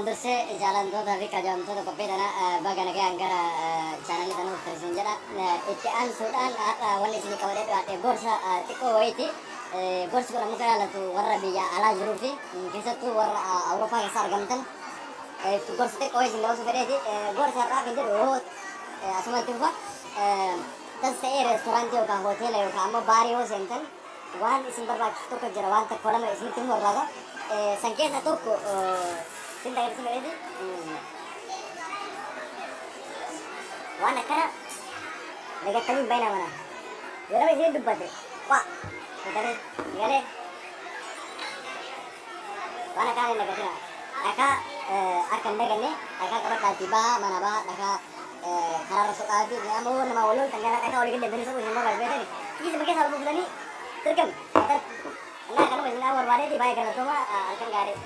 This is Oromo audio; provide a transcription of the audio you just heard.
duraan dursee jaalantoota fi kabajamtoota qophii tana baga nagaan gara chaanalii tanaa uffisiisan jedha. Itti aansuudhaan har'a wanni isin qabadee dhiyaate gorsa xiqqoo wayiiti. Gorsi kun ammoo kan ilaallatu warra biyya alaa jiruu fi keessattuu warra Awurooppaa keessa argamtan gorsa xiqqoo isin dabarsuu fedheeti. Gorsa har'aa kan jedhu yoo asumatti dhufa tas ta'ee reestooraantii yookaan hoteela yookaan ammoo baarii yoo seentan waan isin barbaachisu tokko jira waan tokko lama isinitti himuu barbaada. San keessa tokko sin dagarsi fedheeti waan akkana dagattanii bayna mana yeroo isin dubbate waa mutare galee waan akkana hin dagatina dhakaa akka hin daganne dhakaa qabadhaatti baha mana baha dhakaa karaarra soqaati ammoo nama waloo kan gara dhakaa walii gadi soquu isin barbaadu beekani kiisuma keessa wal buufutanii dirqam Allah kanuma isin barbaadeeti baay'ee galatoomaa halkan gaarii